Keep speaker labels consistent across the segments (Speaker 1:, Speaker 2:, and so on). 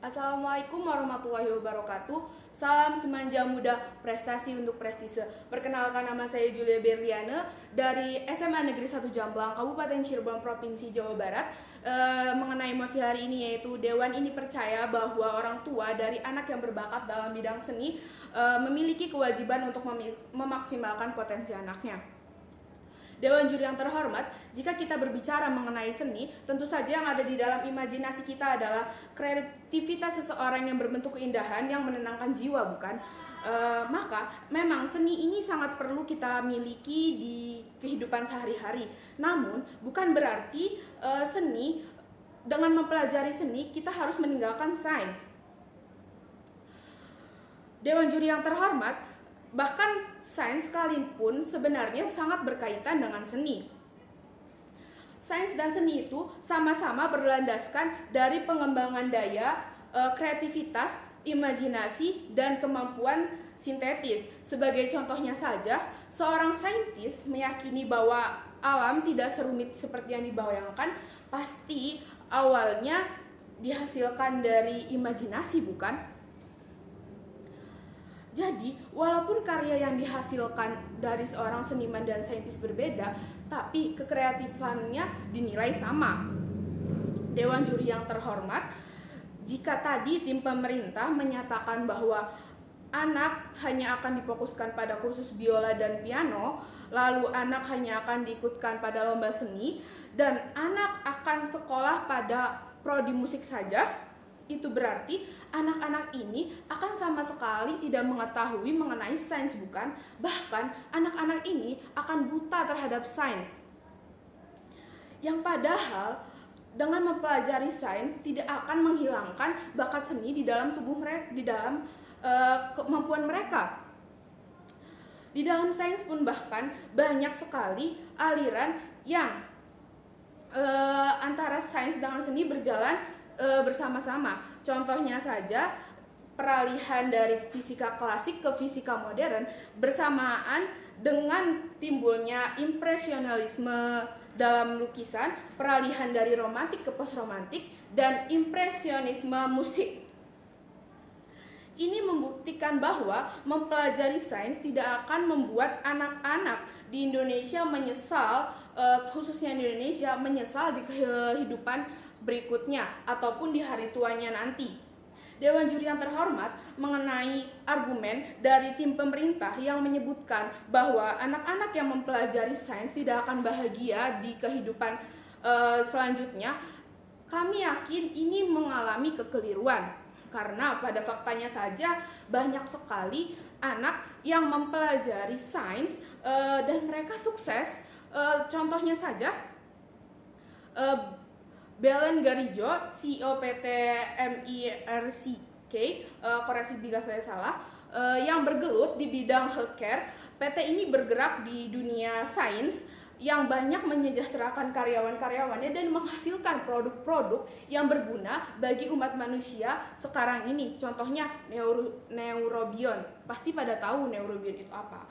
Speaker 1: Assalamualaikum warahmatullahi wabarakatuh. Salam semanja muda, prestasi untuk prestise. Perkenalkan, nama saya Julia Berliana dari SMA Negeri 1 Jamblang, Kabupaten Cirebon, Provinsi Jawa Barat. Mengenai mosi hari ini, yaitu Dewan ini percaya bahwa orang tua dari anak yang berbakat dalam bidang seni memiliki kewajiban untuk memaksimalkan potensi anaknya. Dewan juri yang terhormat, jika kita berbicara mengenai seni, tentu saja yang ada di dalam imajinasi kita adalah kreativitas seseorang yang berbentuk keindahan yang menenangkan jiwa, bukan? Maka memang seni ini sangat perlu kita miliki di kehidupan sehari-hari. Namun bukan berarti dengan mempelajari seni kita harus meninggalkan sains. Dewan juri yang terhormat, bahkan sains sekalipun sebenarnya sangat berkaitan dengan seni. Sains dan seni itu sama-sama berlandaskan dari pengembangan daya, kreativitas, imajinasi, dan kemampuan sintetis. Sebagai contohnya saja, seorang saintis meyakini bahwa alam tidak serumit seperti yang dibayangkan, pasti awalnya dihasilkan dari imajinasi, bukan? Jadi, walaupun karya yang dihasilkan dari seorang seniman dan saintis berbeda, tapi kekreatifannya dinilai sama. Dewan juri yang terhormat, jika tadi tim pemerintah menyatakan bahwa anak hanya akan difokuskan pada kursus biola dan piano, lalu anak hanya akan diikutkan pada lomba seni, dan anak akan sekolah pada prodi musik saja, itu berarti anak-anak ini akan sama sekali tidak mengetahui mengenai sains, bukan? Bahkan anak-anak ini akan buta terhadap sains. Yang padahal dengan mempelajari sains tidak akan menghilangkan bakat seni di dalam tubuh mereka, di dalam kemampuan mereka. Di dalam sains pun bahkan banyak sekali aliran yang antara sains dengan seni berjalan bersama-sama. Contohnya saja peralihan dari fisika klasik ke fisika modern bersamaan dengan timbulnya impresionisme dalam lukisan, peralihan dari romantik ke postromantik, dan impresionisme musik. Ini membuktikan bahwa mempelajari sains tidak akan membuat anak-anak di Indonesia menyesal, khususnya di Indonesia, menyesal di kehidupan berikutnya ataupun di hari tuanya nanti. Dewan juri yang terhormat mengenai argumen dari tim pemerintah yang menyebutkan bahwa anak-anak yang mempelajari sains tidak akan bahagia di kehidupan selanjutnya, kami yakin ini mengalami kekeliruan. Karena pada faktanya saja banyak sekali anak yang mempelajari sains dan mereka sukses. Contohnya saja Belen Garijo, CEO PT MIRCK, koreksi bila saya salah, yang bergelut di bidang healthcare. PT ini bergerak di dunia sains yang banyak menyejahterakan karyawan-karyawannya dan menghasilkan produk-produk yang berguna bagi umat manusia sekarang ini. Contohnya Neurobion. Pasti pada tahu Neurobion itu apa.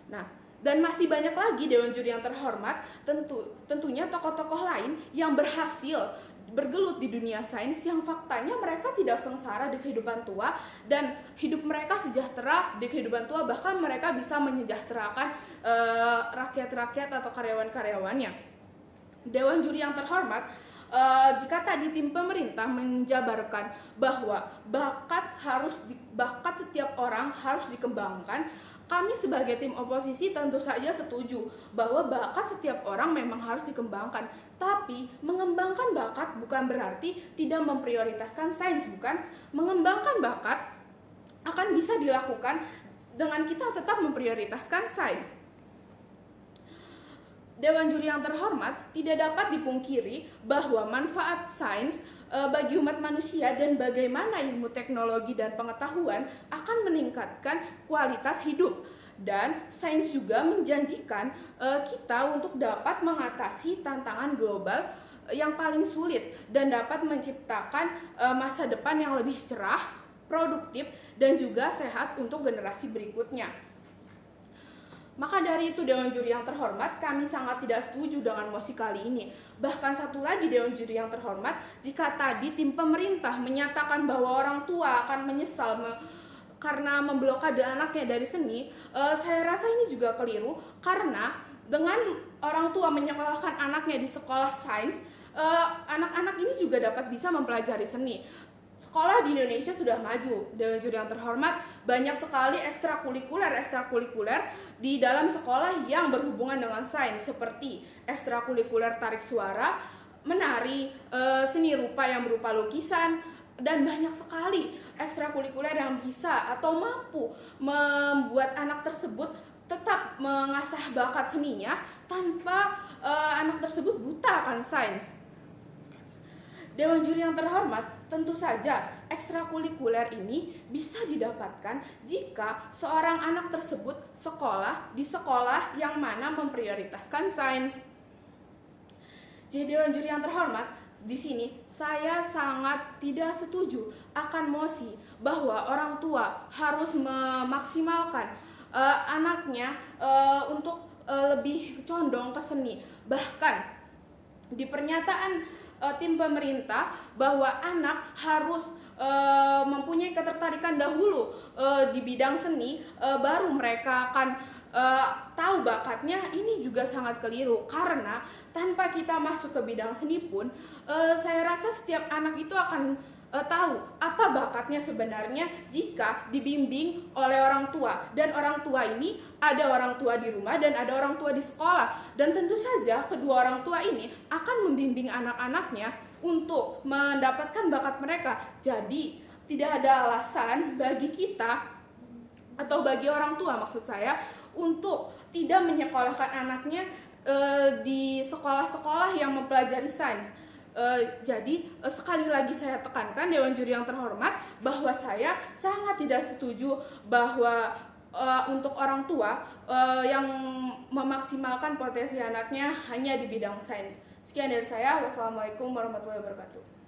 Speaker 1: Nah, dan masih banyak lagi dewan juri yang terhormat, tentunya tokoh-tokoh lain yang berhasil bergelut di dunia sains yang faktanya mereka tidak sengsara di kehidupan tua dan hidup mereka sejahtera di kehidupan tua, bahkan mereka bisa menyejahterakan rakyat-rakyat atau karyawan-karyawannya. Dewan juri yang terhormat, jika tadi tim pemerintah menjabarkan bahwa bakat setiap orang harus dikembangkan, kami sebagai tim oposisi tentu saja setuju bahwa bakat setiap orang memang harus dikembangkan. Tapi mengembangkan bakat bukan berarti tidak memprioritaskan sains, bukan? Mengembangkan bakat akan bisa dilakukan dengan kita tetap memprioritaskan sains. Dewan juri yang terhormat, tidak dapat dipungkiri bahwa manfaat sains bagi umat manusia dan bagaimana ilmu teknologi dan pengetahuan akan meningkatkan kualitas hidup. Dan sains juga menjanjikan kita untuk dapat mengatasi tantangan global yang paling sulit dan dapat menciptakan masa depan yang lebih cerah, produktif, dan juga sehat untuk generasi berikutnya. Maka dari itu Dewan Juri yang terhormat, kami sangat tidak setuju dengan mosi kali ini. Bahkan satu lagi Dewan Juri yang terhormat, jika tadi tim pemerintah menyatakan bahwa orang tua akan menyesal karena memblokade anaknya dari seni, saya rasa ini juga keliru, karena dengan orang tua menyekolahkan anaknya di sekolah sains, anak-anak ini juga dapat bisa mempelajari seni. Sekolah di Indonesia sudah maju, Dewan Juri yang terhormat, banyak sekali ekstrakurikuler di dalam sekolah yang berhubungan dengan sains, seperti ekstrakurikuler tarik suara, menari, seni rupa yang berupa lukisan, dan banyak sekali ekstrakurikuler yang bisa atau mampu membuat anak tersebut tetap mengasah bakat seninya tanpa anak tersebut buta akan sains. Dewan Juri yang terhormat, tentu saja ekstrakurikuler ini bisa didapatkan jika seorang anak tersebut sekolah di sekolah yang mana memprioritaskan sains. Jadi Dewan Juri yang terhormat, di sini saya sangat tidak setuju akan mosi bahwa orang tua harus memaksimalkan anaknya untuk lebih condong ke seni. Bahkan di pernyataan tim pemerintah bahwa anak harus mempunyai ketertarikan dahulu di bidang seni, baru mereka akan tahu bakatnya, ini juga sangat keliru, karena tanpa kita masuk ke bidang seni pun saya rasa setiap anak itu akan tahu apa bakatnya sebenarnya jika dibimbing oleh orang tua. Dan orang tua ini ada orang tua di rumah dan ada orang tua di sekolah, dan tentu saja kedua orang tua ini akan membimbing anak-anaknya untuk mendapatkan bakat mereka. Jadi tidak ada alasan bagi kita atau bagi orang tua, maksud saya, untuk tidak menyekolahkan anaknya di sekolah-sekolah yang mempelajari sains. Jadi sekali lagi saya tekankan Dewan Juri yang terhormat bahwa saya sangat tidak setuju bahwa untuk orang tua yang memaksimalkan potensi anaknya hanya di bidang sains. Sekian dari saya. Wassalamualaikum warahmatullahi wabarakatuh.